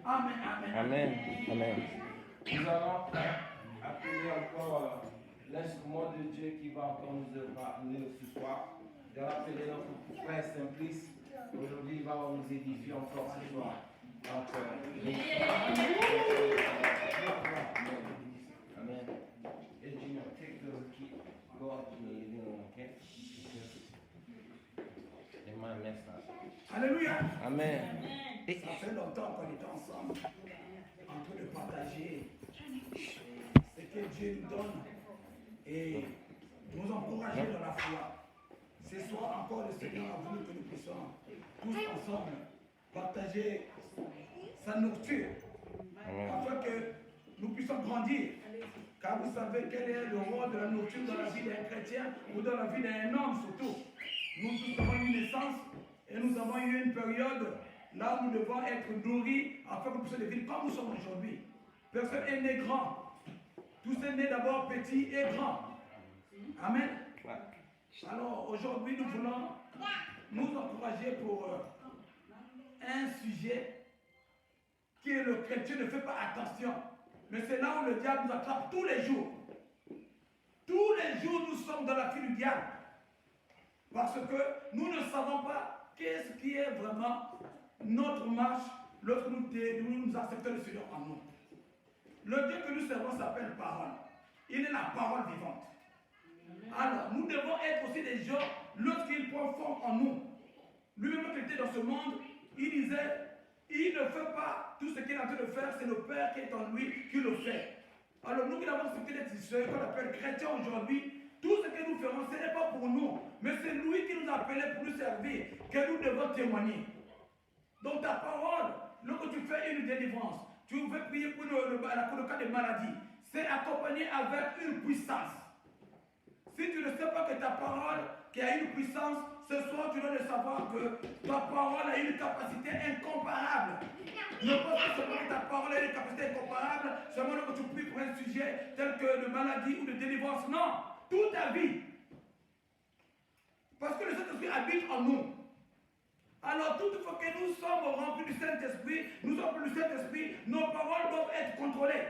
Amen, amen. Amen. Amen. Nous allons appeler encore l'instrument de Dieu qui va encore nous parler ce soir. Nous allons appeler notre frère Simplice. Aujourd'hui, il va nous édifier encore ce soir. Donc, Amen. Et Junior, take the key. Go up to the living room, okay? They might mess up. Alléluia. Amen. Ça fait longtemps qu'on est ensemble, en train de partager ce que Dieu nous donne et nous encourager dans la foi. Ce soir encore, le Seigneur a voulu que nous puissions tous ensemble partager sa nourriture afin que nous puissions grandir. Car vous savez quel est le rôle de la nourriture dans la vie d'un chrétien ou dans la vie d'un homme surtout. Nous tous avons eu une naissance et nous avons eu une période là où nous devons être nourris afin que nous puissions devenir comme nous sommes aujourd'hui. Personne n'est né grand. Tous est né d'abord petit et grand. Amen. Alors aujourd'hui nous voulons nous encourager pour un sujet qui est le chrétien ne fait pas attention. Mais c'est là où le diable nous attrape tous les jours. Tous les jours nous sommes dans la file du diable. Parce que nous ne savons pas qu'est-ce qui est vraiment notre marche lorsque nous acceptons le Seigneur en nous. Le Dieu que nous servons s'appelle parole. Il est la parole vivante. Alors, nous devons être aussi des gens, lorsqu'il prend forme en nous. Lui-même qui était dans ce monde, il disait, il ne fait pas tout ce qu'il est en train de faire, c'est le Père qui est en lui qui le fait. Alors, nous qui avons accepté d'être ceux qu'on appelle chrétiens aujourd'hui, tout ce que nous ferons, ce n'est pas pour nous, mais c'est lui qui nous a appelés pour nous servir, que nous devons témoigner. Donc ta parole, lorsque tu fais une délivrance, tu veux prier pour le cas de maladie, c'est accompagné avec une puissance. Si tu ne sais pas que ta parole qui a une puissance, ce soir tu dois le savoir que ta parole a une capacité incomparable. Ne pense pas seulement que ta parole a une capacité incomparable, seulement que tu pries pour un sujet tel que de maladie ou de délivrance. Non, toute ta vie. Parce que le Saint-Esprit habite en nous. Alors, toutefois que nous sommes remplis du Saint-Esprit, nous sommes remplis du Saint-Esprit, nos paroles doivent être contrôlées.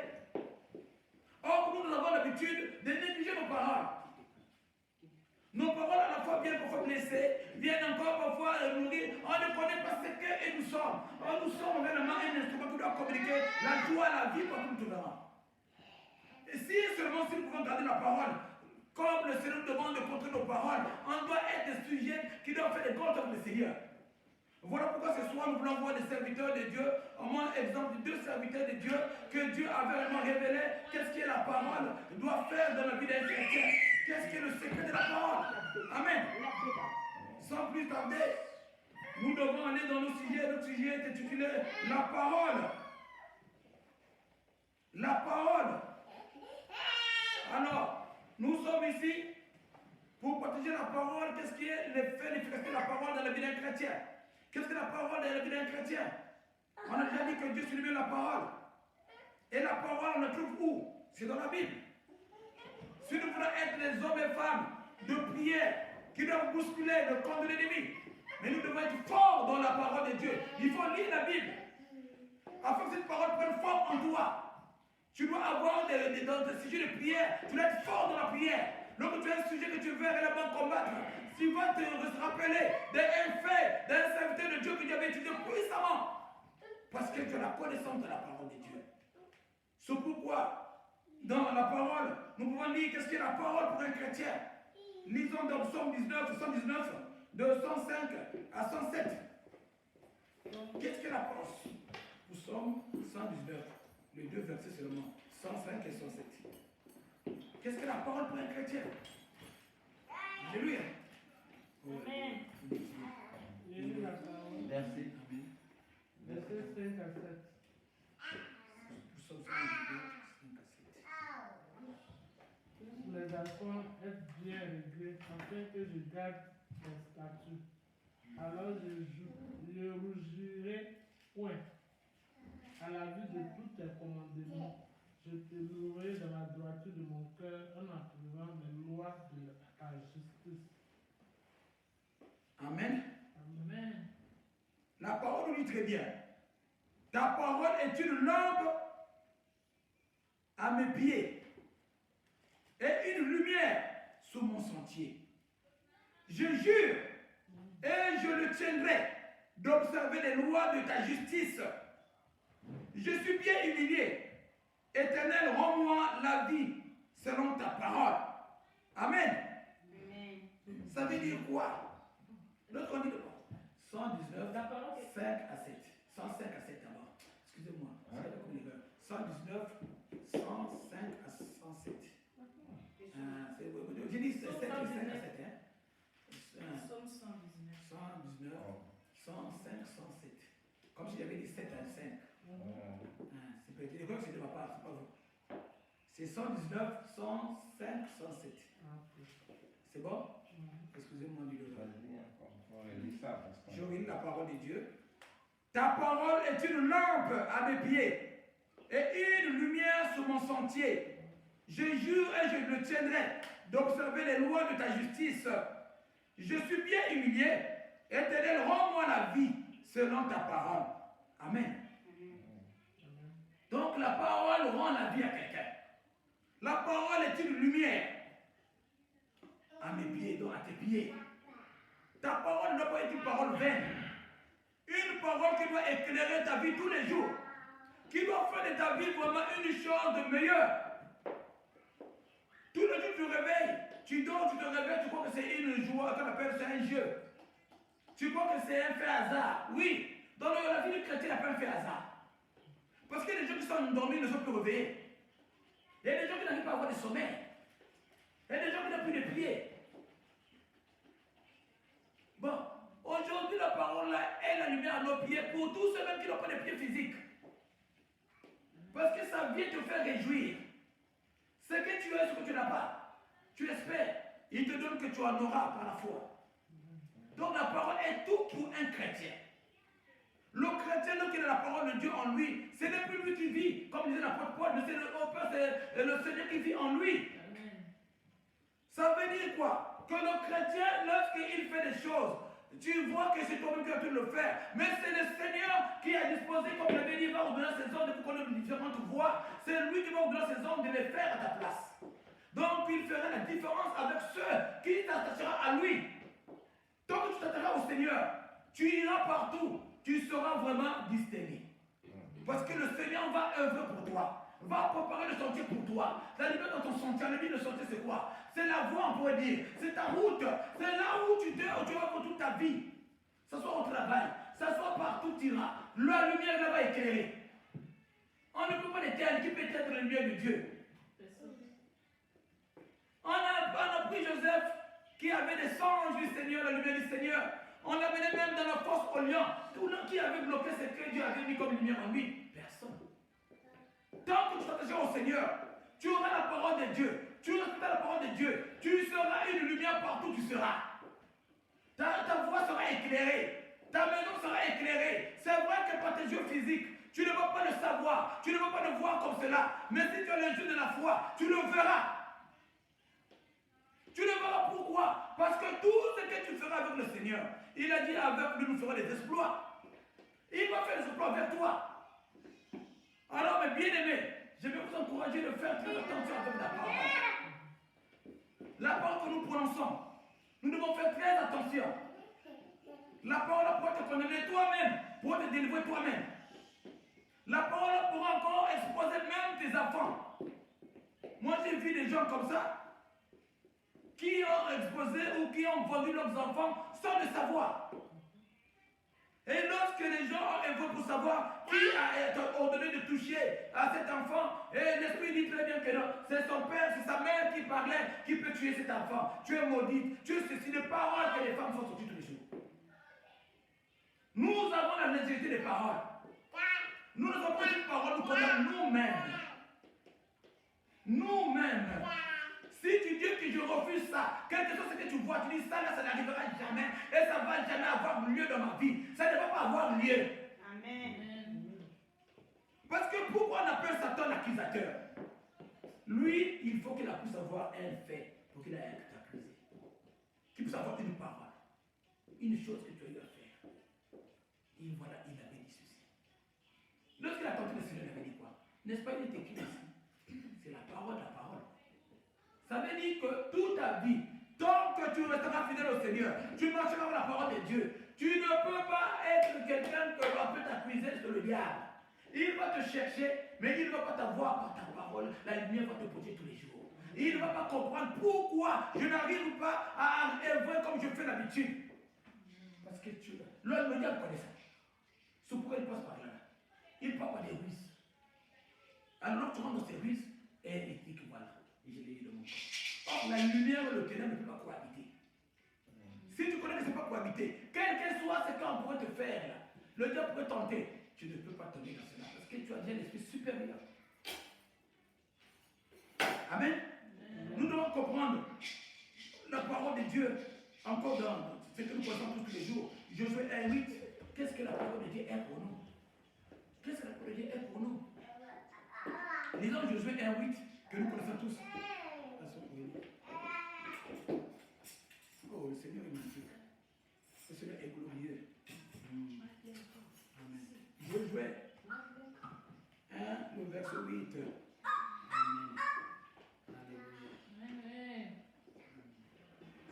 Or, nous avons l'habitude de négliger nos paroles. Nos paroles à la fois viennent parfois blesser, viennent encore parfois nourrir. On ne connaît pas ce que nous sommes. Or, nous sommes réellement un instrument qui doit communiquer la joie, la vie pour tout le monde. Et si seulement si nous pouvons garder la parole, comme le Seigneur nous demande de contrôler nos paroles, on doit être des sujets qui doivent faire des comptes avec le Seigneur. Voilà pourquoi ce soir nous voulons voir des serviteurs de Dieu, au moins exemple de 2 serviteurs de Dieu, que Dieu a vraiment révélé qu'est-ce que la parole doit faire dans la vie d'un chrétien. Qu'est-ce qui est le secret de la parole? Amen. Sans plus tarder, nous devons aller dans nos sujets. Notre sujet est intitulé La parole. La parole. Alors, nous sommes ici pour protéger la parole. Qu'est-ce qui est l'effet, l'efficacité de la parole dans la vie d'un chrétien? Qu'est-ce que la parole dans la vie d'un chrétien? On a déjà dit que Dieu c'est lui-même la parole. Et la parole, on la trouve où? C'est dans la Bible. Si nous voulons être des hommes et femmes de prière qui doivent bousculer le camp de l'ennemi, mais nous devons être forts dans la parole de Dieu. Il faut lire la Bible afin que cette parole prenne forme en toi. Tu dois avoir dans tes sujets de prière, tu dois être fort dans la prière. Lorsque tu as un sujet que tu veux réellement combattre, tu vas te rappeler d'un fait, d'un serviteur de Dieu que tu avais utilisé puissamment. Parce que tu as la connaissance de la parole de Dieu. C'est pourquoi, dans la parole, nous pouvons lire qu'est-ce qu'est la parole pour un chrétien. Lisons dans Psaume 19, 119, de 105 à 107. Qu'est-ce que la parole? Psaume 119, les 2 versets seulement, 105 et 107. Qu'est-ce que la parole pour un chrétien? Alléluia. Amen. Merci. Verset 5 à 7. Psaume 119, 5 à 7. Les enfants, êtes bien réglés afin que je garde ton statut. Alors je rougirai point à la vue de tous tes commandements. Je te louerai dans la droiture de mon cœur en approuvant les lois de ta justice. Amen. Amen. La parole nous dit très bien. Ta parole est une lampe à mes pieds et une lumière sur mon sentier. Je jure et je le tiendrai d'observer les lois de ta justice. Je suis bien humilié. Éternel, rends-moi la vie selon ta parole. Amen. Amen. Ça veut dire quoi? L'autre on dit de quoi? 119, 5 à 7. 105 à 7 d'abord. Excusez-moi. 119, 105 à 107. J'ai dit 7 et 5 à 7. Somme 119. 119, 105, 107. Comme si j'avais dit 7 à 5. C'est peut-être que c'est de ma part, c'est pas vous. C'est 119, 105, 107. C'est bon? Excusez-moi du dehors. Je relis la parole de Dieu. Ta parole est une lampe à mes pieds et une lumière sur mon sentier. Je jure et je le tiendrai d'observer les lois de ta justice. Je suis bien humilié. Éternel, rends-moi la vie selon ta parole. Amen. Donc la parole rend la vie à quelqu'un. La parole est une lumière à mes pieds, donc à tes pieds. Ta parole ne doit pas être une parole vaine. Une parole qui doit éclairer ta vie tous les jours. Qui doit faire de ta vie vraiment une chose de meilleure. Tous les jours tu te réveilles, tu dors, tu te réveilles, tu crois que c'est une joie, qu'on appelle c'est un jeu. Tu crois que c'est un fait hasard. Oui, dans la vie du chrétien, il n'y a pas un fait hasard. Parce que les gens qui sont endormis ne sont plus réveillés. Il y a des gens qui n'arrivent pas à avoir des sommeils. Il y a des gens qui n'ont plus de pieds. Bon, aujourd'hui la parole là est la lumière à nos pieds pour tous ceux même qui n'ont pas de pieds physiques. Parce que ça vient te faire réjouir. Ce que tu as, ce que tu n'as pas. Tu espères. Il te donne que tu en auras par la foi. Donc la parole est tout pour un chrétien. Le chrétien, lorsqu'il a la parole de Dieu en lui, ce n'est plus lui qui vit, comme disait l'apôtre Paul, mais c'est le Seigneur qui vit en lui. Ça veut dire quoi? Que le chrétien, lorsqu'il fait des choses, tu vois que c'est toi-même qui as pu le faire. Mais c'est le Seigneur qui a disposé, comme le dit, il va ordonner ses hommes de connaître différentes voies. C'est lui qui va ordonner ses hommes de les faire à ta place. Donc il fera la différence avec ceux qui t'attacheront à lui. Tant que tu t'attacheras au Seigneur, tu iras partout. Tu seras vraiment distingué. Parce que le Seigneur va œuvrer pour toi. Va préparer le sentier pour toi. La lumière dans ton sentier, le sentier c'est quoi? C'est la voie, on pourrait dire. C'est ta route. C'est là où tu œuvres toute ta vie. Que ce soit au travail, que ce soit partout tu iras. La lumière là va éclairer. On ne peut pas l'éteindre. Qui peut être la lumière de Dieu? On a pris Joseph qui avait des songes du Seigneur, la lumière du Seigneur. On l'a mené même dans la fosse au lion. Tout le monde qui avait bloqué ce que Dieu avait mis comme lumière en lui. Personne. Tant que tu t'attaches au Seigneur, tu auras la parole de Dieu. Tu respecteras la parole de Dieu. Tu seras une lumière partout où tu seras. Ta voix sera éclairée. Ta maison sera éclairée. C'est vrai que par tes yeux physiques, tu ne vas pas le savoir. Tu ne vas pas le voir comme cela. Mais si tu as les yeux de la foi, tu le verras. Tu le verras pourquoi? Parce que tout ce que tu feras avec le Seigneur, il a dit avec lui, nous ferons des exploits. Il va faire des exploits avec toi. Alors, mes bien-aimés, je vais vous encourager de faire très attention avec la parole. La parole que nous prononçons, nous devons faire très attention. La parole pour te condamner toi-même, pour te délivrer toi-même. La parole pour encore exposer même tes enfants. Moi, j'ai vu des gens comme ça qui ont exposé ou qui ont vendu leurs enfants sans le savoir. Et lorsque les gens ont évoqué pour savoir qui a ordonné de toucher à cet enfant, et l'esprit dit très bien que non, c'est son père, c'est sa mère qui parlait, qui peut tuer cet enfant. Tu es maudite, tu es ceci, les paroles que les femmes sont sorties tous les jours. Nous avons la légèreté des paroles. Nous n'avons pas une parole, nous connaissons nous-mêmes. Nous-mêmes. Si tu dis que je refuse ça, quelque chose que tu vois, tu dis ça là, ça n'arrivera jamais et ça ne va jamais avoir lieu dans ma vie. Ça ne va pas avoir lieu. Amen. Parce que pourquoi on appelle Satan l'accusateur? Lui, il faut qu'il puisse avoir un fait pour qu'il ait à t'accuser. Qu'il puisse avoir une parole. Une chose que tu as eu à faire. Et voilà, il avait dit ceci. Lorsqu'il a tenté N'est-ce pas, il est écrit ici. C'est la parole, la parole. Ça veut dire que toute ta vie, tant que tu resteras fidèle au Seigneur, tu marcheras avec la parole de Dieu. Tu ne peux pas être quelqu'un que l'on peut t'accuser sur le diable. Il va te chercher, mais il ne va pas t'avoir par ta parole. La lumière va te protéger tous les jours. Il ne va pas comprendre pourquoi je n'arrive pas à œuvrer comme je fais d'habitude. Parce que le diable connaît ça. C'est pourquoi il passe par là. Il passe par des ruses. Alors tu rentres au service et il dit que voilà, je l'ai eu de mon corps. Or, la lumière et le ténèbre ne peuvent pas cohabiter. Si tu connais que ce n'est pas cohabiter, quel que soit ce qu'on pourrait te faire, là, le diable pourrait tenter, tu ne peux pas tomber dans cela parce que tu as déjà l'esprit supérieur. Amen. Nous devons comprendre la parole de Dieu encore dans ce que nous pensons tous les jours. Josué 1:8. Qu'est-ce que la parole de Dieu est pour nous? Qu'est-ce que la parole de Dieu est pour nous? Lisons Josué 1:8 que nous connaissons tous. Oh, le Seigneur est magnifique. Le Seigneur est glorieux. Amen. Josué 1, le verset 8. Amen. Alléluia. Amen.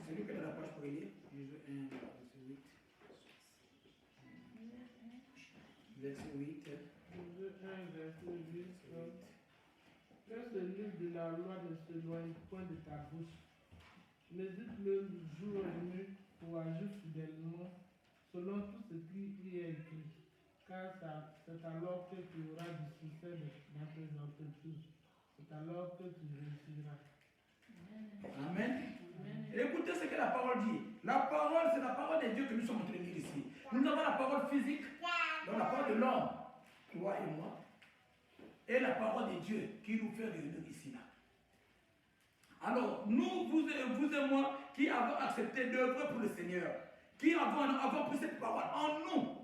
Celui qui est dans la page pour lire, Josué 1, verset 8. Verset 8. Josué 1, verset 8. Que ce livre de la loi ne s'éloigne point de ta bouche. Médite-le jour et nuit pour agir fidèlement selon tout ce qui y est écrit. Car c'est alors que tu auras du succès dans tes entreprises. C'est alors que tu réussiras. Amen. Écoutez ce que la parole dit. La parole, c'est la parole de Dieu que nous sommes en train de lire ici. Nous avons la parole physique, donc la parole de l'homme, toi et moi, et la parole de Dieu qui nous fait réunir ici là. Alors, nous, vous et moi, qui avons accepté d'œuvrer pour le Seigneur, qui avons pris cette parole en nous,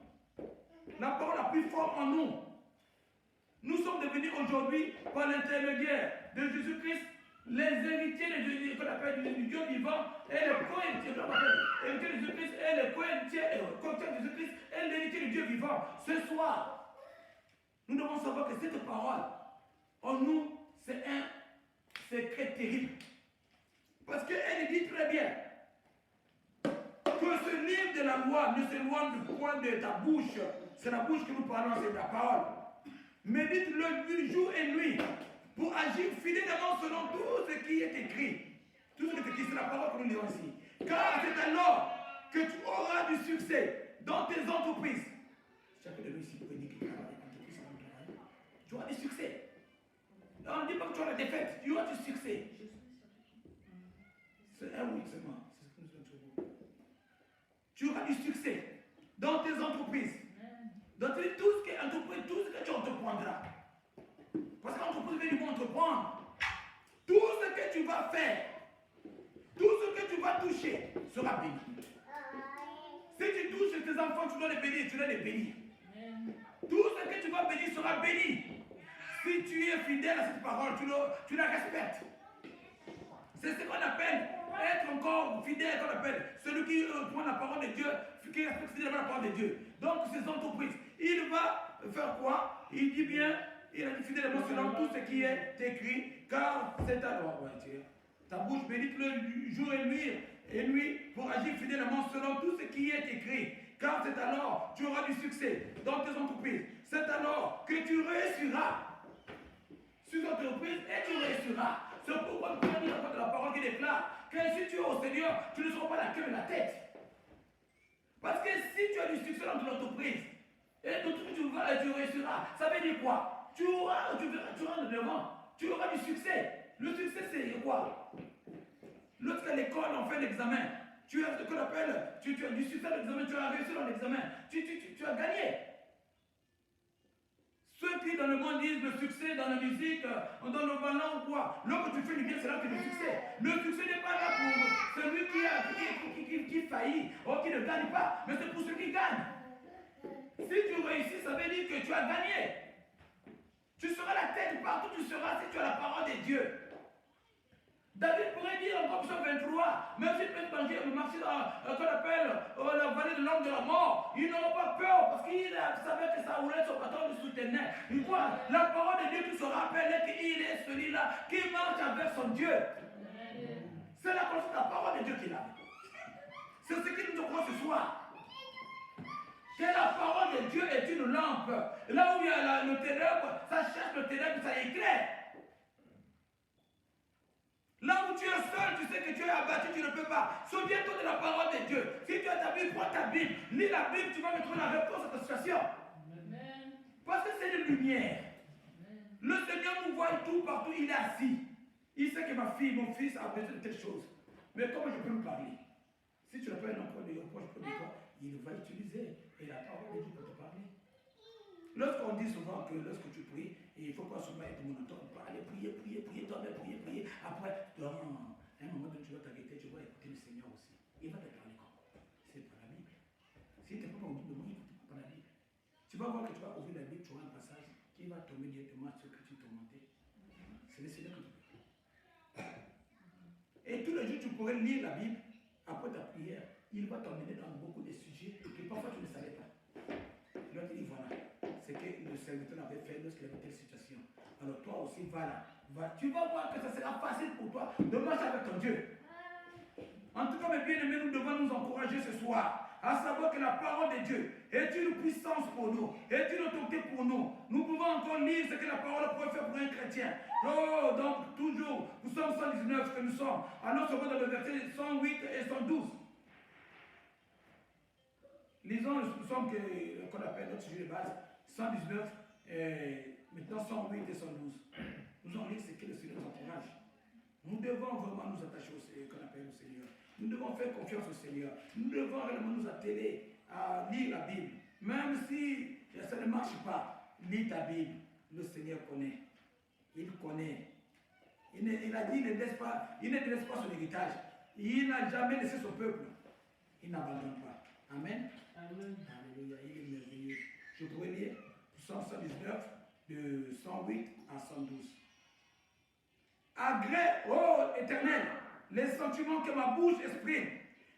la parole la plus forte en nous, nous sommes devenus aujourd'hui, par l'intermédiaire de Jésus-Christ, les héritiers du Dieu vivant et les co-héritiers de Jésus-Christ et les co-héritiers de Jésus-Christ et l'héritier du Dieu vivant. Ce soir, nous devons savoir que cette parole, en nous, c'est un secret terrible. Parce qu'elle dit très bien que ce livre de la loi ne s'éloigne du point de ta bouche. C'est la bouche que nous parlons, c'est la parole. Médite-le jour et nuit pour agir fidèlement selon tout ce qui est écrit. Tout ce qui est écrit, c'est la parole que nous lisons ici. Car c'est alors que tu auras du succès dans tes entreprises. Chacun de nous ici peut dire qu'il travaille dans l'entreprise, tu auras du succès. On ne dit pas que tu auras la défaite, tu auras du succès. C'est un oui seulement. C'est ce que nous sommes. Tu auras du succès dans tes entreprises. Dans tout ce qui est entreprise, tout ce que tu entreprendras. Parce que l'entreprise vient du mot entreprendre. Tout ce que tu vas faire, tout ce que tu vas toucher sera béni. Si tu touches tes enfants, tu dois les bénir, tu dois les bénir. Tout ce que tu vas bénir sera béni. Si tu es fidèle à cette parole, tu la respectes. C'est ce qu'on appelle être encore fidèle, qu'on appelle celui qui prend la parole de Dieu, qui respecte fidèlement la parole de Dieu. Donc, ces entreprises, il va faire quoi? Il dit bien, il a dit fidèlement selon tout ce qui est écrit, car c'est alors, ta bouche médite-le jour et nuit pour agir fidèlement selon tout ce qui est écrit. Car c'est alors tu auras du succès dans tes entreprises. C'est alors que tu réussiras sur ton entreprise et tu réussiras. C'est pourquoi nous avons la parole qui déclare que si tu es au Seigneur, tu ne seras pas la queue mais la tête. Parce que si tu as du succès dans ton entreprise et tu réussiras, ça veut dire quoi? Tu auras devant, tu auras du succès. Le succès, c'est quoi? Lorsqu'à l'école, on fait l'examen, tu as ce qu'on appelle, tu as du succès dans l'examen, tu as réussi dans l'examen, tu as gagné. Ceux qui dans le monde disent le succès dans la musique, dans le ballon ou quoi, lorsque tu fais du bien, c'est là que le succès. Le succès n'est pas là pour celui qui faillit ou qui ne gagne pas, mais c'est pour ceux qui gagnent. Si tu réussis, ça veut dire que tu as gagné. Tu seras la tête partout, tu seras si tu as la parole de Dieu. David pourrait dire en Psaume 23, même s'il peut marcher dans qu'on appelle la vallée de l'homme de la mort, il n'aura pas peur parce qu'il savait que sa roulette, son patron le soutenait. Il voit la parole de Dieu qui se rappelle qu'il est celui-là qui marche avec son Dieu. C'est la parole de Dieu qu'il a. C'est ce qui nous occupe ce soir. Que la parole de Dieu est une lampe. Là où il y a le ténèbre, ça cherche le ténèbre, ça éclaire. Là où tu es seul, tu sais que tu es abattu, tu ne peux pas. Souviens-toi de la parole de Dieu. Si tu as ta Bible, prends ta Bible. Lis la Bible, tu vas mettre la réponse à ta situation. Parce que c'est une lumière. Le Seigneur nous voit tout partout, il est assis. Il sait que ma fille, mon fils a besoin de telle chose. Mais comment je peux lui parler? Si tu n'as pas un emploi de reproche pour lui, il va utiliser. Et la parole de Dieu peut te parler. Lorsqu'on dit souvent que lorsque tu pries, il ne faut pas seulement être monotone, parler, prier, toi-même, prier. Après, à un moment donné, tu vas t'arrêter, tu vas écouter le Seigneur aussi. Il va te parler comment? C'est par la Bible. Si tu n'es pas au bout de moi, il ne pas la Bible. Tu vas voir que tu vas ouvrir la Bible, tu auras un passage qui va tomber directement sur ce que tu tourmentais. C'est le Seigneur que tu peux. Et tous les jours, tu pourrais lire la Bible après ta prière. Il va t'emmener dans beaucoup de sujets que parfois tu ne savais pas. Il va te dire voilà, c'est que le serviteur avait fait lorsqu'il avait telle situation. Alors toi aussi, va. Tu vas voir que ça sera facile pour toi de marcher avec ton Dieu. En tout cas, mes bien-aimés, nous devons nous encourager ce soir à savoir que la parole de Dieu est une puissance pour nous, est une autorité pour nous. Nous pouvons encore lire ce que la parole pourrait faire pour un chrétien. Oh, donc toujours, nous sommes 119 que nous sommes. Alors, nous sommes dans le verset 108 et 112. Lisons le psaume qu'on appelle notre sujet de base, 119, maintenant 108 et 112. Nous allons lire ce que le Seigneur nous encourage. Nous devons vraiment nous attacher au Seigneur, qu'on appelle le Seigneur. Nous devons faire confiance au Seigneur. Nous devons réellement nous atteler à lire la Bible. Même si ça ne marche pas, lis ta Bible. Le Seigneur connaît. Il connaît. Il a dit, il ne laisse pas son héritage. Il n'a jamais laissé son peuple. Il n'abandonne pas. Amen. Amen. Alléluia, il est merveilleux. Je pourrais lire Psaume 119, de 108 à 112. Agrée, ô Éternel, les sentiments que ma bouche exprime,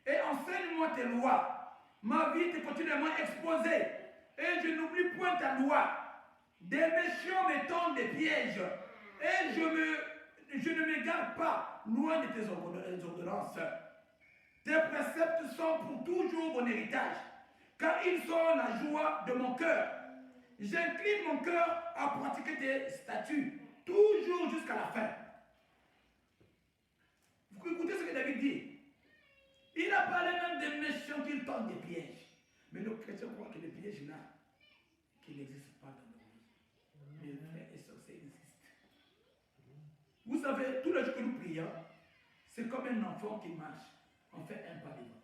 et enseigne-moi tes lois. Ma vie est continuellement exposée, et je n'oublie point ta loi. Des méchants me tendent des pièges, et je ne m'égare pas loin de tes ordonnances. Tes préceptes sont pour toujours mon héritage, car ils sont la joie de mon cœur. J'incline mon cœur à pratiquer tes statuts, toujours jusqu'à la fin. Vous écoutez ce que David dit. Il a parlé même des méchants qui tendent des pièges. Mais le chrétien croit que les pièges là, qui n'existent pas dans nos vies. Mais frères et sœurs, ça existe. Vous savez, tous les jours que nous prions, c'est comme un enfant qui marche. On fait un pas devant.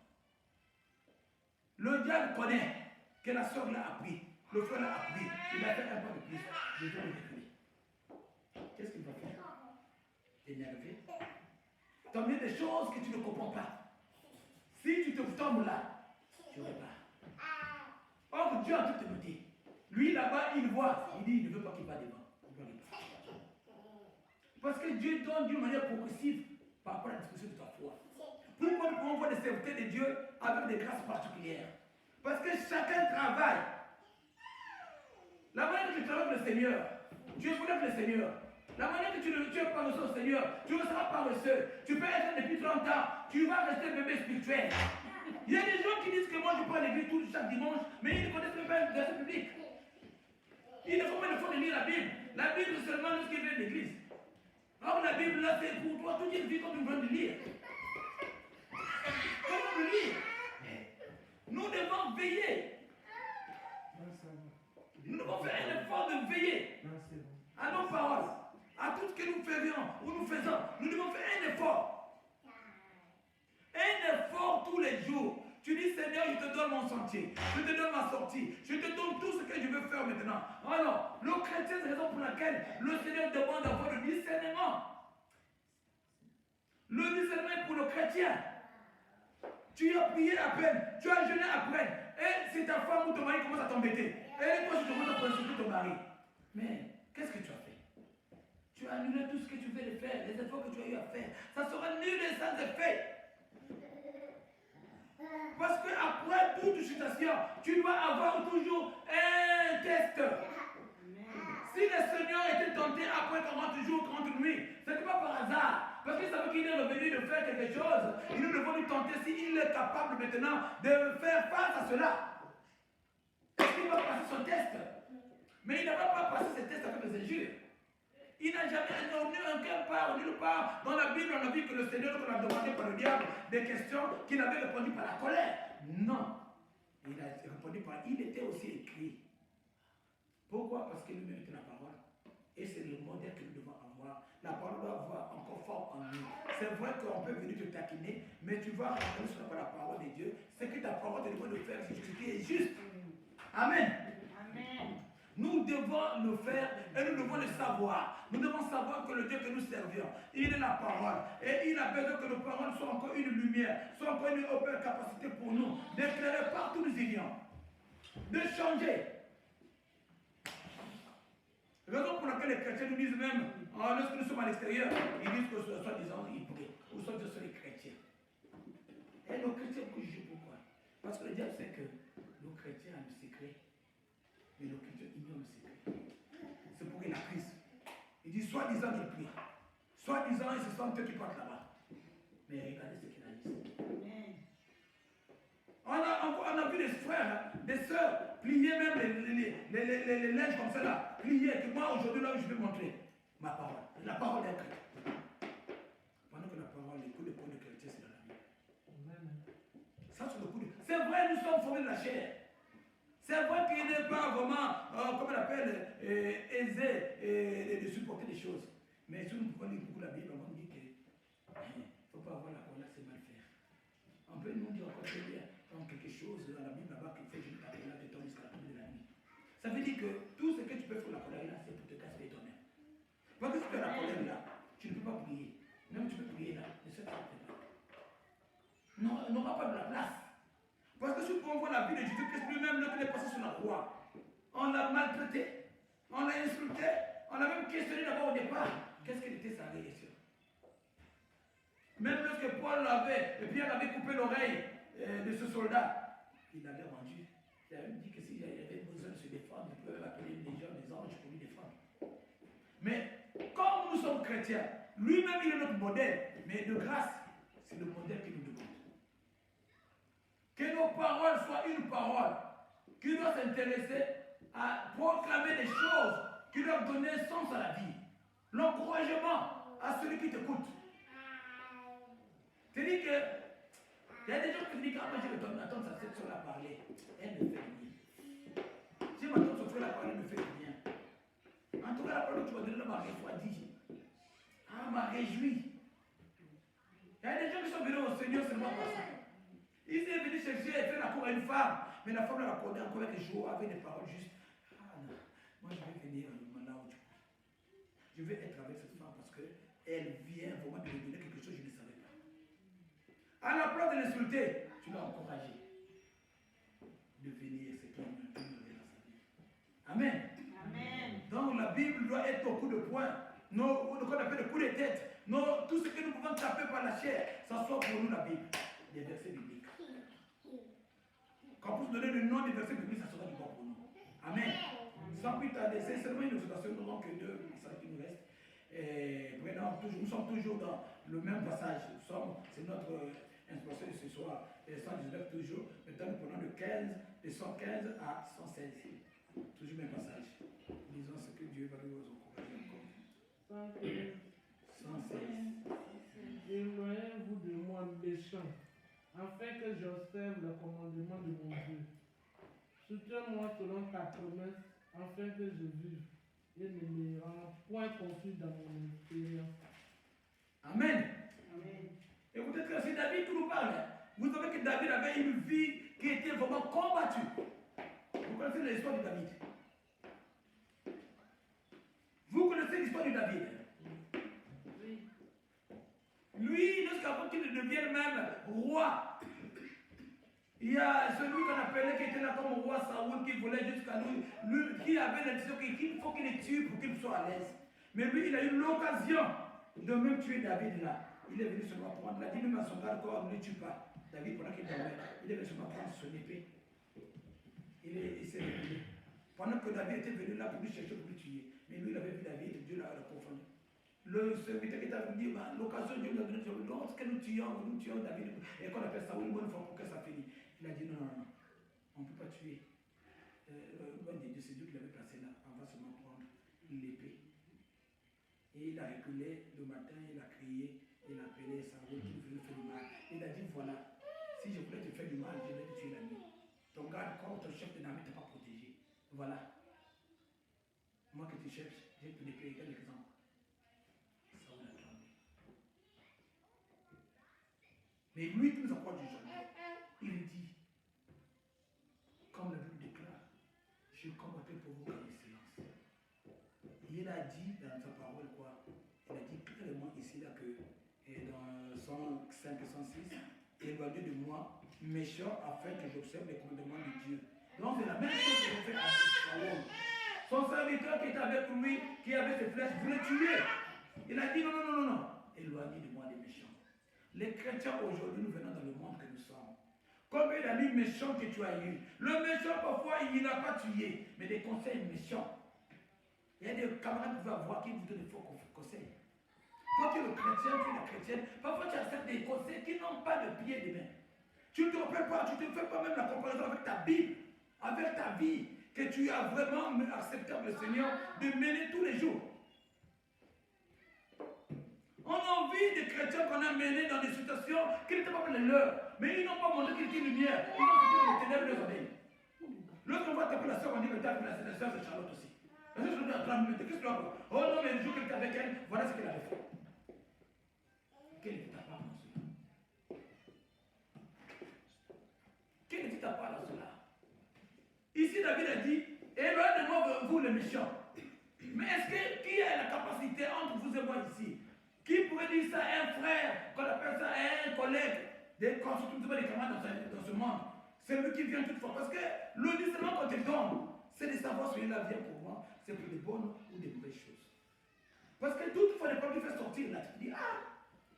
Le diable connaît que la soeur l'a appris, le frère l'a appris, il a fait un pas de plus. Je dois le détruire. Qu'est-ce qu'il va faire? Énervé. T'as des choses que tu ne comprends pas. Si tu te tombes là, tu repars. Or, Dieu a tout te dit. Lui là-bas, il voit. Il dit, il ne veut pas qu'il va devant. Parce que Dieu donne d'une manière progressive par rapport à la discussion de ta foi. Pourquoi nous pouvons voir des serviteurs de Dieu avec des grâces particulières? Parce que chacun travaille. La manière que tu travailles avec le Seigneur, tu es avec le Seigneur. La manière que tu es paresseux au Seigneur, tu ne seras paresseux. Tu peux être depuis 30 ans, tu vas rester bébé spirituel. Il y a des gens qui disent que moi je prends l'église chaque dimanche, mais ils ne connaissent même pas le verset public. Il ne faut pas le faire de lire la Bible. La Bible c'est seulement lorsqu'ils viennent de l'église. Or la Bible là c'est pour toi, toute une vie comme nous venons de lire. Comment le lire? Nous devons veiller. Nous devons faire un effort de veiller à nos paroles, à tout ce que nous faisions ou nous faisons. Nous devons faire un effort. Un effort tous les jours. Tu dis Seigneur, je te donne mon sentier, je te donne ma sortie, je te donne tout ce que je veux faire maintenant. Alors, le chrétien, c'est la raison pour laquelle le Seigneur demande d'avoir le discernement. Le discernement est pour le chrétien. Tu as prié à peine, tu as jeûné à peine, et si ta femme ou ton mari commence à t'embêter, et toi tu commences à consulter ton mari. Mais qu'est-ce que tu as fait? Tu vas annuler tout ce que tu veux de faire, les efforts que tu as eu à faire. Ça sera nul et sans effet. Parce qu'après toute situation, tu dois avoir toujours un test. Si le Seigneur était tenté après 40 jours, 30 nuits, ce n'est pas par hasard. Parce qu'il savait qu'il est revenu de faire quelque chose. Il nous devons nous tenter s'il est capable maintenant de faire face à cela. Est-ce qu'il va passer son test? Mais il n'a pas passé ce test avec les injures. Il n'a jamais nulle part dans la Bible, on a vu que le Seigneur a demandé par le diable des questions qu'il avait répondu par la colère. Non. Il a répondu par... Il était aussi écrit. Pourquoi? Parce que lui-même était la parole. Et c'est le modèle que nous devons avoir. La parole doit avoir encore fort en nous. C'est vrai qu'on peut venir te taquiner, mais tu vas regarder sur la parole de Dieu. C'est que ta parole te demande de faire ce qui est juste. Amen. Amen. Nous devons le faire et nous devons le savoir. Nous devons savoir que le Dieu que nous servions, il est la parole. Et il a besoin que nos paroles soient encore une lumière, soient encore une open capacité pour nous d'éclairer partout où nous irions, de changer. Raison pour laquelle les chrétiens nous disent même, lorsque nous sommes à l'extérieur, ils disent que ce soit des gens hypocrites, ou soit ce sont les chrétiens. Et nos chrétiens jugent pourquoi? Parce que le diable sait que nos chrétiens ont le secret, mais nos chrétiens ignorent le secret. C'est pour qu'ils l'accusent. Il dit, soi-disant qu'ils prient, soi-disant ils se sentent eux qui partent là-bas. Mais regardez ce qu'il a dit. On a vu des frères, des sœurs, plier même les linges comme ça là. Plier, que moi aujourd'hui là je vais montrer ma parole. La parole d'un chrétien. Pendant que la parole, les coups de poing de chrétien, c'est dans la Bible. Ça c'est le coup de... C'est vrai, nous sommes formés de la chair. C'est vrai qu'il n'est pas vraiment, comme on appelle, aisé de supporter des choses. Mais si nous pouvons lire beaucoup la Bible, on va dire qu'il ne faut pas avoir la colère, c'est mal faire. On peut nous dire encore très bien, comme quelque chose dans la Bible là-bas qu'il faut que je ne t'appelle là, de temps jusqu'à la fin de la nuit. Ça veut dire que tout ce que tu peux faire la colère là, c'est pour te casser ton âme. Parce que si tu as la colère là, tu ne peux pas prier. Même tu peux prier là, ne sais pas. Non, on n'aura pas de la place. Parce que si on voit la vie de Jésus-Christ lui-même, lorsqu'il est passé sur la croix, on l'a maltraité, on l'a insulté, on l'a même questionné d'abord au départ. Qu'est-ce qu'elle était sa réaction? Même lorsque Paul l'avait, et Pierre avait coupé l'oreille de ce soldat, il l'avait rendu. Il avait dit que s'il avait besoin de se défendre, il pouvait appeler les gens, les anges pour lui défendre. Mais comme nous sommes chrétiens, lui-même il est notre modèle, mais de grâce, c'est le modèle qu'il nous demande. Que nos paroles soient une parole qui doit s'intéresser à proclamer des choses qui doivent donner sens à la vie. L'encouragement à celui qui t'écoute. C'est-à-dire que il y a des gens qui disent, moi je vais attendre sa tête sur la parler. Elle me fait bien. Si ma tante sur la parler, elle me fait bien. En tout cas, la parole que tu vas donner m'a refroidi. Ah, m'a réjoui. Il y a des gens qui sont venus au Seigneur seulement pour ça. Ils sont venus chercher et faire la cour à une femme. Mais la femme l'a accordé encore quelques jours avec des paroles justes. Ah non, moi je vais venir là où tu es. Je vais être avec cette femme parce qu'elle vient vraiment de me donner quelque chose que je ne savais pas. À la place de l'insulter, tu l'as encouragé de venir ce qu'il a dans sa vie. Amen. Amen. Donc la Bible doit être au coup de poing, ce qu'on appelle le coup de tête. Tout ce que nous pouvons taper par la chair, ça soit pour nous la Bible, des versets bibliques. Quand on peut se donner le nom des versets bibliques, ça sera du bon pour nous. Amen. Sans plus tarder, c'est seulement une exhortation, nous n'avons que 2 messages qui nous restent. Et maintenant, nous sommes toujours dans le même passage. C'est notre inspiration de ce soir, 119 toujours. Maintenant, nous prenons de 115 à 116. Toujours le même passage. Disons ce que Dieu va nous encourager encore. 116. Éloignez-vous de moi, méchant, afin que j'observe le commandement de mon Dieu. Soutiens-moi selon ta promesse, afin que je vive et ne me rends point confus dans mon expérience. Amen. Amen. Écoutez, c'est David qui nous parle. Vous savez que David avait une vie qui était vraiment combattue. Vous connaissez l'histoire de David. Vous connaissez l'histoire de David. Oui. Lui, jusqu'avant qu'il ne devienne même roi, il y a celui qu'on appelait qui était là comme roi Saoul qui voulait jusqu'à lui qui avait la décision qu'il faut qu'il les tue pour qu'il soit à l'aise. Mais lui, il a eu l'occasion de même tuer David là. Il est venu seulement prendre, il a dit même à son garde corps, ne le tue pas. David, pendant qu'il dormait, il est venu seulement prendre son épée. Il s'est réveillé. Pendant que David était venu là pour lui chercher, pour lui tuer. Mais lui, il avait vu David, Dieu l'a confondu. Le serviteur qui t'a dit, l'occasion, Dieu nous a donné, lorsque nous tuons David, et qu'on appelle ça une bonne fois pour que ça finisse. Il a dit non, non, non, on ne peut pas tuer. C'est Dieu qui l'avait placé là, on va seulement prendre l'épée. Et il a reculé le matin, il a crié, il a appelé sa route, il voulait faire du mal. Il a dit voilà, si je voulais te faire du mal, je vais te tuer la nuit. Ton garde, comme ton chef de l'armée ne t'a pas protégé. Voilà. Moi que tu cherches, j'ai tout l'épée, quel exemple? Ça, on a tremblé. Mais lui qui nous apporte du jardin, il dit, comme la Bible déclare, je combattais pour vous comme le silence. Il a dit dans sa parole quoi? Il a dit clairement ici là que dans 105 et 106, éloignez de moi, méchant, afin que j'observe les commandements de Dieu. Donc c'est la même chose que fait à Saül. Son serviteur qui était avec lui, qui avait ses flèches, voulait tuer. Il a dit non, non, non, non, non. Éloignez de moi les méchants. Les chrétiens aujourd'hui, nous venons dans le monde que nous sommes. Combien d'amis méchants que tu as eu? Le méchant, parfois, il n'a pas tué, mais des conseils méchants. Il y a des camarades que vous avoir qui vous donnent des faux conseils. Toi, tu es le chrétien, tu es la chrétienne. Parfois, tu acceptes des conseils qui n'ont pas de pied et de main. Tu ne te rappelles pas, tu ne fais pas même la comparaison avec ta Bible, avec ta vie, que tu as vraiment accepté le Seigneur de mener tous les jours. On a envie des chrétiens qu'on a menés dans des situations qui n'étaient pas les leurs, mais ils n'ont pas montré qu'ils étaient lumière, ils ont quitté les ténèbres de l'oreille. Lorsqu'on va taper la soeur, on dit que tu as fait la soeur de Charlotte aussi. La soeur de Charlotte, qu'est-ce que tu as fait? Oh non, mais le jour qu'elle était avec elle, voilà ce qu'elle avait fait. Quelle était ta part dans cela? Quelle était ta part dans cela? Ici, David a dit, éloignez de moi vous les méchants. Mais est-ce que qui a la capacité entre vous et moi ici? Qui pourrait dire ça à un frère, qu'on appelle ça à un collègue, des camarades dans ce monde? C'est lui qui vient toutefois. Parce que le discernement qu'on te donne, c'est de savoir si celui-là vient pour moi, c'est pour des bonnes ou des mauvaises choses. Parce que toutefois, les gens qui font sortir là, tu te dis, ah,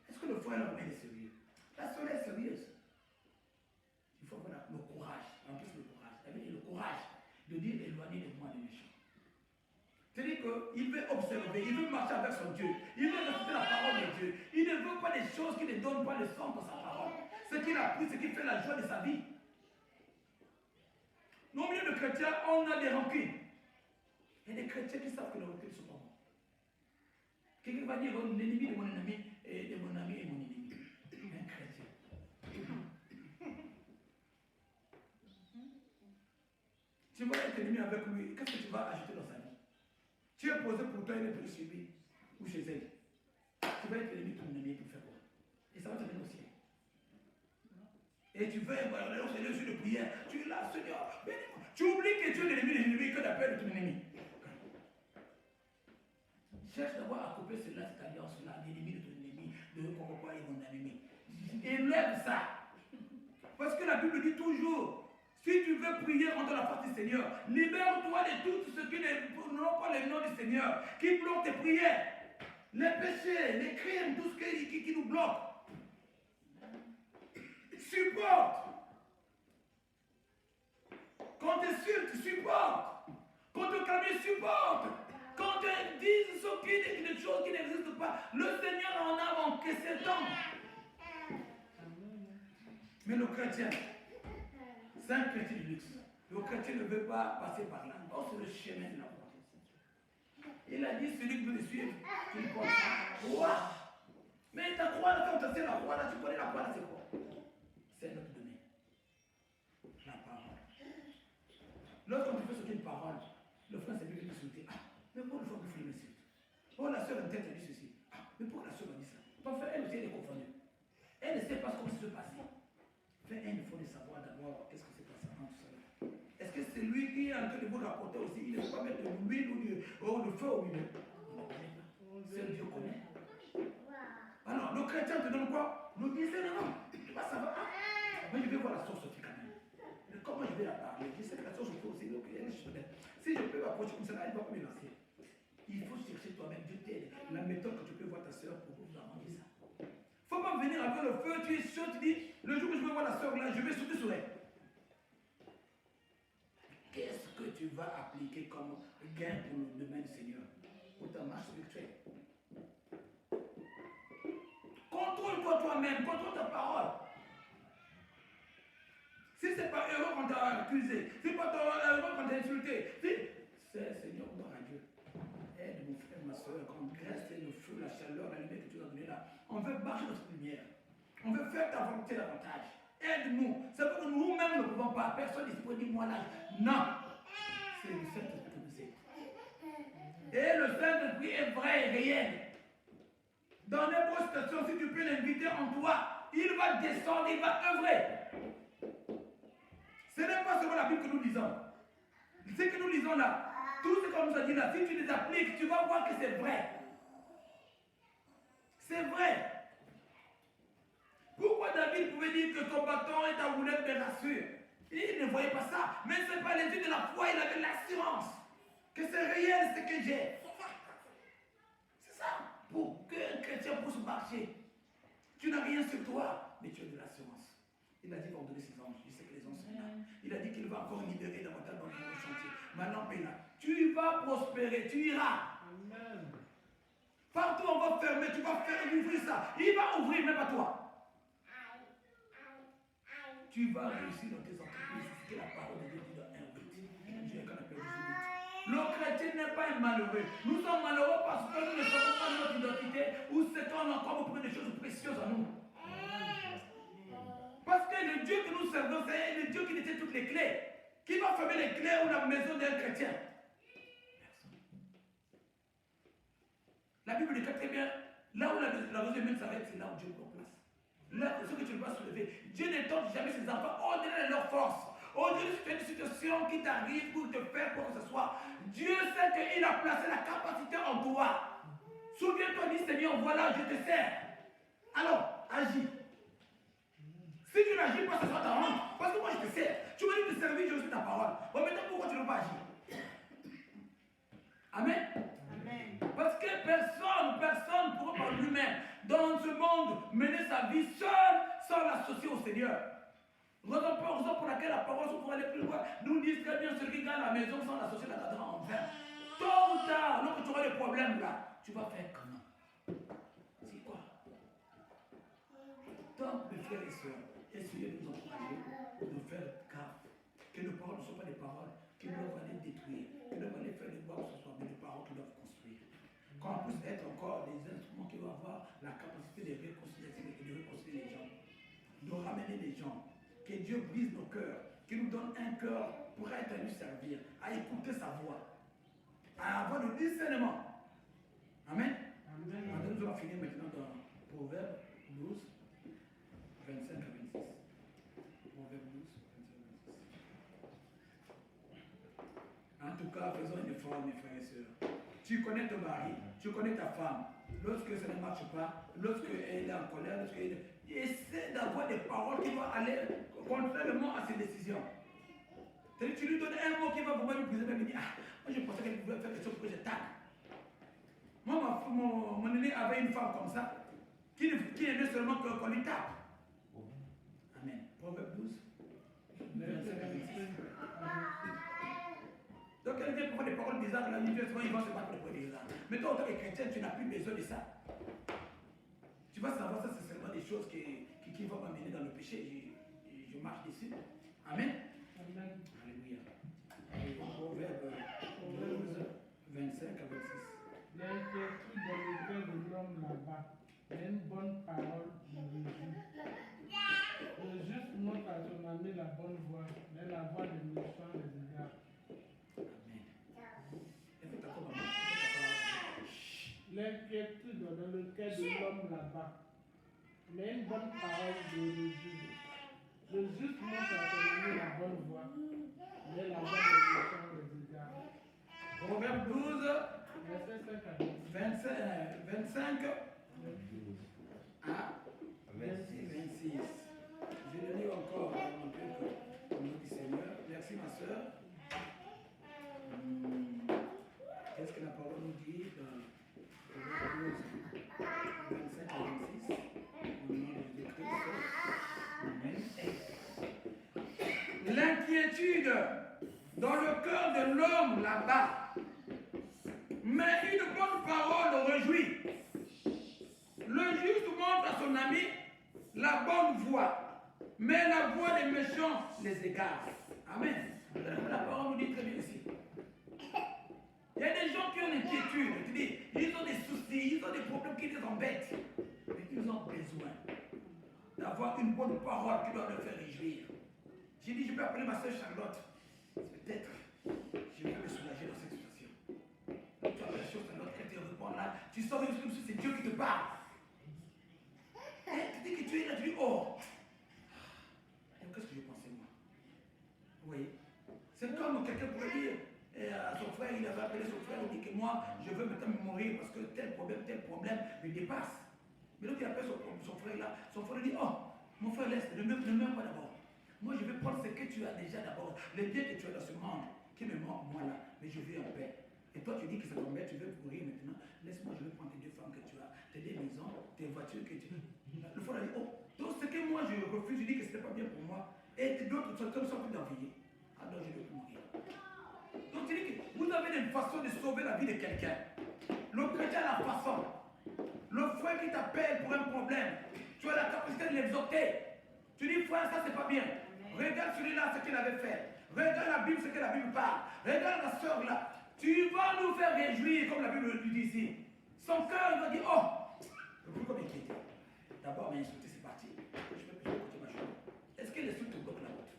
est-ce que le frère là est sérieux? La soeur est sérieuse. Il faut avoir le courage, en plus le courage, le courage de dire éloignez de moi les méchants. C'est-à-dire qu'il veut observer, il veut marcher avec son Dieu, il veut respecter la parole de Dieu. Il ne veut pas des choses qui ne donnent pas le sens de sa parole. Ce qu'il a pris, ce qui fait la joie de sa vie. Au milieu de chrétiens, on a des rancunes. Il y a des chrétiens qui savent que les rancunes sont pas bons. Quelqu'un va dire l'ennemi de mon ennemi et de mon ami est mon ennemi. Un chrétien. Tu vas être ennemi avec lui, qu'est-ce que tu vas ajouter dans sa vie? Tu es posé pour toi, il est pour chez lui ou chez elle. Tu vas être ennemi de ton ennemi pour faire quoi? Et ça va te donner aussi. Et tu veux aller au Seigneur sur le prière. Tu es là, Seigneur, bénis-moi. Tu oublies que tu es l'ennemi de l'ennemi, que d'appel de ton ennemi. Cherche d'abord à couper cela, cette alliance-là, l'ennemi de ton ennemi, de pourquoi est mon ennemi. Élève ça. Parce que la Bible dit toujours, si tu veux prier contre la face du Seigneur, libère-toi de tout ce qui n'ont pas le nom du Seigneur, qui bloque tes prières, les péchés, les crimes, tout ce qui nous bloque. Supporte. Quand tu insultes, supporte. Quand tu calmes, supporte. Quand tu dis des choses qui n'existent pas, le Seigneur en a encaissé tant. Mais le chrétien, c'est un chrétien de luxe. Le chrétien ne veut pas passer par là. Oh, c'est le chemin de la croix. Il a dit, celui qui veut le suivre, il porte sa croix. Mais ta croix, là, quand tu sais la croix, là, tu connais la croix, là, c'est quoi? C'est notre domaine. La parole. Lorsqu'on te fait ce qu'est une parole, le frère c'est lui qui t'insulte. Ah, mais pourquoi le frère que vous m'insulte? Oh, la soeur a dit ceci. Ah, mais pourquoi la soeur a dit ça? Parfois, elle aussi, elle est confondue. Elle ne sait pas ce qui se passe. Mais il faut savoir d'abord qu'est-ce qui s'est passé avant tout cela. Est-ce que c'est lui qui est en train de vous rapporter aussi? Il ne faut pas mettre de l'huile ou le feu au milieu. On ne connaît pas. Seul Dieu connaît. Alors, le chrétien te donne quoi? Nous disait non. Tu vas savoir. Ah, moi je vais voir la source aussi quand même. Mais comment je vais la parler? Je sais que la source aussi, donc elle est chaude. Si je peux m'approcher comme ça, elle ne va pas me lancer. Il faut chercher toi-même. Dieu soeur pour vous demander ça. Il ne faut pas venir avec le feu, tu es chaud, tu dis, le jour où je vais voir la soeur là, je vais sauter sur elle. Qu'est-ce que tu vas appliquer comme gain pour le domaine du Seigneur, pour ta marche spirituelle? Contrôle-toi toi-même, contrôle ta parole. Si ce n'est pas heureux quand tu as accusé, si ce n'est pas heureux quand tu as insulté, c'est Seigneur, gloire à Dieu. Aide mon frère, ma soeur, quand reste le feu, la chaleur, la lumière que tu as donnée là. On veut marcher dans cette lumière. On veut faire ta volonté davantage. Aide-nous. C'est parce que nous-mêmes ne pouvons pas. Personne ne peut dire moi là. Non. C'est le Saint-Esprit qui nous aide. Et le Saint-Esprit est vrai et réel. Dans n'importe quelle situation, si tu peux l'inviter en toi, il va descendre, il va œuvrer. Ce n'est pas seulement la Bible que nous lisons. Ce que nous lisons là, tout ce qu'on nous a dit là, si tu les appliques, tu vas voir que c'est vrai. C'est vrai. Pourquoi David pouvait dire que ton bâton et ta roulette me rassurent? Il ne voyait pas ça. Mais ce n'est pas les yeux de la foi, il avait l'assurance que c'est réel ce que j'ai. C'est ça. Pour qu'un chrétien puisse marcher, tu n'as rien sur toi, mais tu as de l'assurance. Il a dit qu'il va donner ses anges. Il sait que les anges sont là. Il a dit qu'il va encore libérer davantage dans le chantier. Maintenant, paix là. Tu vas prospérer, tu iras. Amen. Partout on va fermer, tu vas faire ouvrir ça. Il va ouvrir, même pas toi. Tu vas réussir dans tes entreprises. C'est ce que la parole de Dieu dit dans 1:8. Dieu est qu'on appelle Jésus. Le chrétien n'est pas un malheureux. Nous sommes malheureux parce que nous ne savons pas notre identité ou c'est qu'on a encore beaucoup de choses précieuses en nous. Parce que le Dieu que nous servons, c'est le Dieu qui détient toutes les clés. Qui va fermer les clés ou la maison d'un chrétien? Personne. La Bible dit très bien, là où la maison humaine s'arrête, c'est là où Dieu prend place. Là, ce que tu ne vas soulever, Dieu ne tente jamais ses enfants au-delà de leur force. Au-delà de cette situation qui t'arrive pour te faire quoi que ce soit. Dieu sait qu'il a placé la capacité en toi. Souviens-toi, dis Seigneur, voilà, je te sers. Alors, agis. Si tu n'agis pas, ce sera ta honte. Parce que moi, je te sers. Tu me dis de servir, je suis ta parole. Bon, maintenant, pourquoi tu ne veux pas agir? Amen. Amen. Parce que personne pourra par lui-même, dans ce monde, mener sa vie seul sans l'associer au Seigneur. Raison pour laquelle la parole, pour aller plus loin, nous dit très bien celui qui gagne la maison sans l'associer la gardera en vain. Tôt ou tard, lorsque tu auras des problèmes là, tu vas faire comment? C'est quoi? Donc, mes frères et sœurs, essayez de nous encourager, de faire gaffe. Que nos paroles ne soient pas des paroles qui doivent aller détruire, qui doivent aller faire des bois que ce soit, mais des paroles qui doivent construire. Qu'on puisse être encore des instruments qui vont avoir la capacité de réconcilier les gens, de ramener les gens. Que Dieu brise nos cœurs, qu'il nous donne un cœur pour être à lui servir, à écouter sa voix, à avoir le discernement. Amen. Amen. Nous allons finir maintenant dans Proverbe 12, 25 à 26. Proverbe 12, 25 à 26. En tout cas, faisons un effort, mes frères et sœurs. Tu connais ton mari, tu connais ta femme. Lorsque ça ne marche pas, lorsqu'elle est en colère, lorsqu'elle essaie d'avoir des paroles qui vont aller contrairement à ses décisions. C'est-à-dire que tu lui donnes un mot qui va vraiment lui briser, même il dit, ah, moi je pensais qu'elle pouvait faire quelque chose pour que je tape. Moi, mon aîné avait une femme comme ça, qui aimait seulement qu'on lui tape. Amen. Proverbe 12. 25 à 26. Donc elle vient pour faire des paroles bizarres, la nuit, souvent ils vont se battre pour les bizarres. Mais toi, en tant que chrétien, tu n'as plus besoin de ça. Tu vas savoir, ça c'est seulement des choses qui vont m'amener dans le péché. Je marche dessus. Amen. Amen. Alléluia. Proverbe 12, 25 à 26. L'inquiétude dans le cœur de l'homme là-bas, mais une bonne parole de Jésus. Le juste montre à son ami la bonne voie, mais la voie des méchants les égare. L'inquiétude dans le cœur de l'homme là-bas, mais une bonne parole de Jésus. Le juste montre à son ami la bonne voie, mais la voie des méchants les égare. Proverbe 12, Verset 5 à 25 à 26. Je le lis encore un peu au nom du Seigneur. Merci ma soeur. Qu'est-ce que la parole nous dit dans L'inquiétude dans le cœur de l'homme là-bas, mais une bonne parole le réjouit. Le juste montre à son ami la bonne voie, mais la voie des méchants les égare. Amen. La parole nous dit très bien ici. Il y a des gens qui ont l'inquiétude, ils ont des soucis, ils ont des problèmes qui les embêtent, mais ils ont besoin d'avoir une bonne parole qui doit leur faire réjouir. J'ai dit, je peux appeler ma soeur Charlotte. Peut-être, je vais me soulager dans cette situation. Tu appelles la soeur Charlotte, quand tu réponds là, tu sens même comme si c'est Dieu qui te parle. Et tu dis que tu es là, tu dis, oh. Qu'est-ce que je pensais moi? Vous voyez? C'est comme quelqu'un pourrait dire à son frère, il avait appelé son frère, il dit que moi, je veux maintenant mourir parce que tel problème me dépasse. Mais donc il appelle son frère là, son frère lui dit, oh, mon frère, laisse, ne meurs pas d'abord. Moi, je vais prendre ce que tu as déjà d'abord, les biens que tu as dans ce monde, qui me manquent moi là, mais je vais en paix. Et toi, tu dis que ça t'embête, tu veux mourir maintenant. Laisse-moi, je vais prendre tes 2 femmes que tu as, tes 2 maisons, tes voitures que tu as. Le frère a dit, oh, donc ce que moi je refuse, je dis que ce n'est pas bien pour moi. Et d'autres sont plus d'envier. Alors je vais mourir. Donc tu dis que vous avez une façon de sauver la vie de quelqu'un. Le chrétien a la façon. Le frère qui t'appelle pour un problème, tu as la capacité de l'exhorter. Tu dis, frère, ça c'est pas bien. Regarde celui-là, ce qu'il avait fait. Regarde la Bible, ce que la Bible parle. Regarde la sœur là. Tu vas nous faire réjouir, comme la Bible le dit ici. Son cœur, il va dire, oh, je ne peux pas m'inquiéter. D'abord, m'insulter, c'est parti. Je peux continuer ma chose. Est-ce que l'insulte te bloque la route?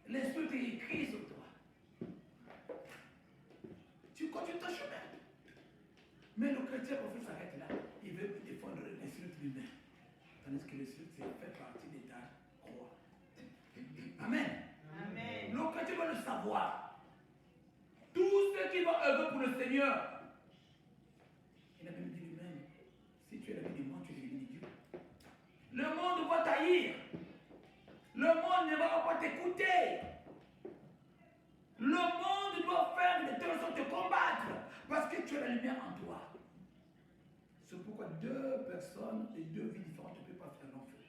L'insulte est écrit sur toi. Tu continues ton chemin. Mais le chrétien, pour faire s'arrête là, il veut défendre l'insulte lui-même. Tandis que l'insulte, c'est fait partie de ta croix. Amen. Amen. Le chrétien va le savoir. Tous ceux qui vont œuvrer pour le Seigneur, il a même dit lui-même, si tu es l'ami de moi, tu es l'ami de Dieu. Le monde va t'haïr. Le monde ne va pas t'écouter. Le monde doit faire de telle sorte te combattre parce que tu as la lumière en toi. C'est pourquoi 2 personnes et 2 vies différentes ne peuvent pas faire long feu.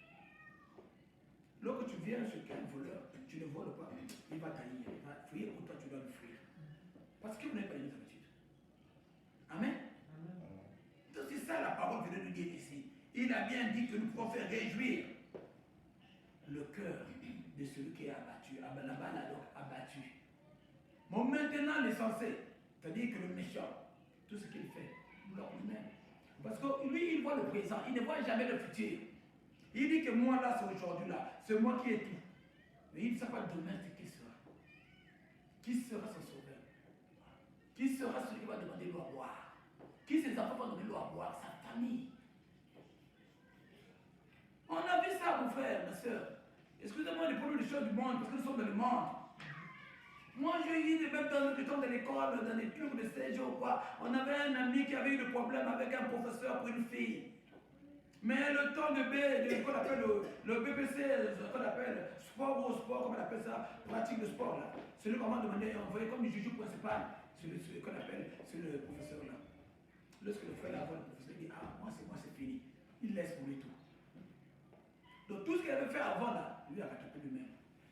Lorsque tu viens chez un voleur, tu ne voles pas, il va t'haïr, il va fuir ou toi tu dois le fuir. Parce que vous n'avez pas les mêmes habitudes. Amen. Donc c'est ça la parole vient de nous dire ici. Il a bien dit que nous pouvons faire réjouir le cœur de celui qui est abattu. Là-bas, là, donc abattu. Mais maintenant, l'essentiel, c'est-à-dire que le méchant, tout ce qu'il fait, bloque lui-même. Parce que lui, il voit le présent, il ne voit jamais le futur. Il dit que moi, là, c'est aujourd'hui, là, c'est moi qui ai tout. Mais il ne sait pas demain ce qui sera. Qui sera son sauveur? Qui sera celui qui va demander l'eau à boire? Qui ses enfants vont demander l'eau à boire? Sa famille. On a vu ça, mon frère, ma soeur. Excusez-moi de parler des choses du monde, parce que nous sommes dans le monde. Moi, j'ai eu même dans le temps de l'école, dans les clubs de séjour ou quoi, on avait un ami qui avait eu des problèmes avec un professeur pour une fille. Mais le temps de qu'on appelle le BPC, ce qu'on appelle sport ou sport, comme on appelle ça, pratique de sport là. Celui qu'on m'a demandé, envoyé comme juge principal, celui qu'on appelle, c'est le professeur là. Lorsque le frère là voit le professeur, il dit, ah, moi c'est fini. Il laisse pour lui tout. Donc tout ce qu'il avait fait avant là, lui a rattrapé lui-même.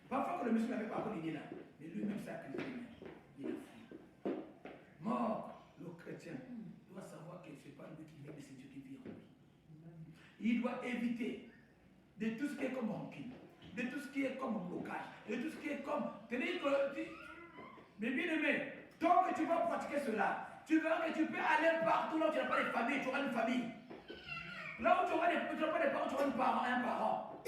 Parfois que le monsieur n'avait pas encore l'idée là, mais lui-même s'est accusé lui-même. Il a fui. Mort, le chrétien doit savoir que ce n'est pas lui qui vit, mais c'est Dieu qui vit en lui. Il doit éviter de tout ce qui est comme rancune, de tout ce qui est comme blocage, de tout ce qui est comme... Mais bien aimé, tant que tu vas pratiquer cela, tu verras que tu peux aller partout là où tu n'as pas de famille, tu auras une famille. Là où tu n'auras pas de parents, tu auras un parent.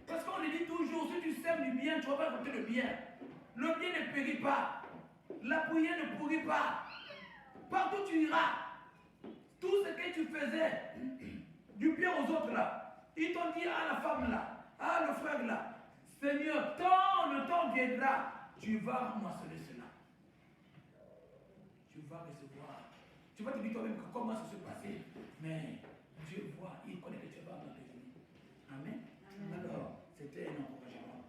Parce qu'on le dit toujours, si tu sèmes du bien, tu vas récolter le bien. Le bien ne périt pas. La prière ne pourrit pas. Partout tu iras. Tout ce que tu faisais du bien aux autres là, ils t'ont dit à la femme là, à le frère là, Seigneur, tant le temps viendra, tu vas moissonner cela. Tu vas recevoir. Tu vas te dire toi-même comment ça s'est passé. Mais Dieu voit, il connaît que tu vas dans tes vies. Amen. Alors, c'était un encouragement.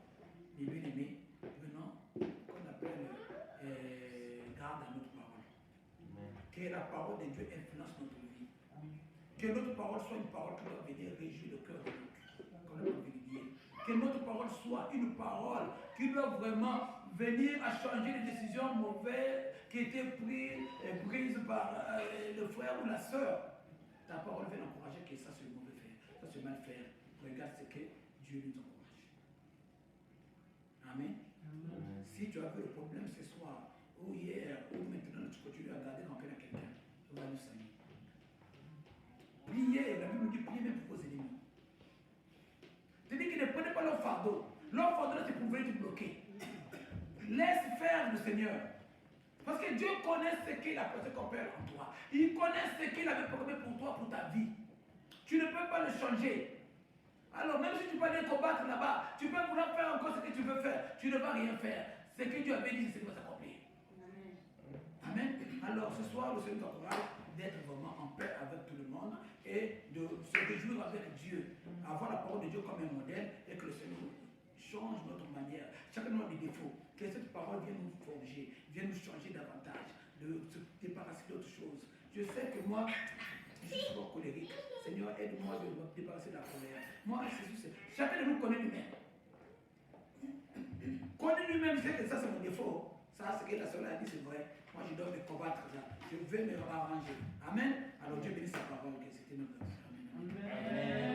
Mais bien aimé, maintenant, qu'on appelle garde à notre parole. Que la parole de Dieu influence notre vie. Que notre parole soit une parole qui doit venir réjouir le cœur de l'autre. Comme on veut dire. Que notre parole soit une parole qui doit vraiment venir à changer les décisions mauvaises qui étaient prises par le frère ou la sœur. Ta parole vient encourager que ça c'est mauvais faire, ça c'est mal faire. Regarde ce que Dieu nous encourage. Amen. Si tu as vu le problème ce soir, ou hier, ou maintenant tu continues à garder rancune à quelqu'un, tu vas nous saluer. Priez, la Bible nous dit priez même pour vos ennemis. Tu dis qu'ils ne prenez pas leur fardeau. Leur fardeau là c'est pour venir te bloquer. Laisse faire le Seigneur. Parce que Dieu connaît ce qu'il a placé comme Père en toi. Il connaît ce qu'il avait programmé pour toi, pour ta vie. Tu ne peux pas le changer. Alors même si tu peux aller combattre là-bas, tu peux vouloir faire encore ce que tu veux faire. Tu ne vas rien faire. Ce que Dieu avait dit, c'est ce qui va s'accomplir. Amen. Alors ce soir, le Seigneur t'encourage d'être vraiment en paix avec tout le monde et de se réjouir avec Dieu. Avoir la parole de Dieu comme un modèle et que le Seigneur change notre manière. Chacun de nos défauts. Que cette parole vienne nous forger, vienne nous changer davantage, de se débarrasser d'autres choses. Je sais que moi, je suis souvent colérique. Seigneur, aide-moi de me débarrasser de la colère. Moi, c'est chacun de nous connaît lui-même. Connaît lui-même, c'est que ça c'est mon défaut. Ça, ce que la soeur a dit, c'est vrai. Moi, je dois me combattre là. Je vais me arranger. Amen. Alors Dieu bénisse sa parole, que c'était notre Amen. Amen.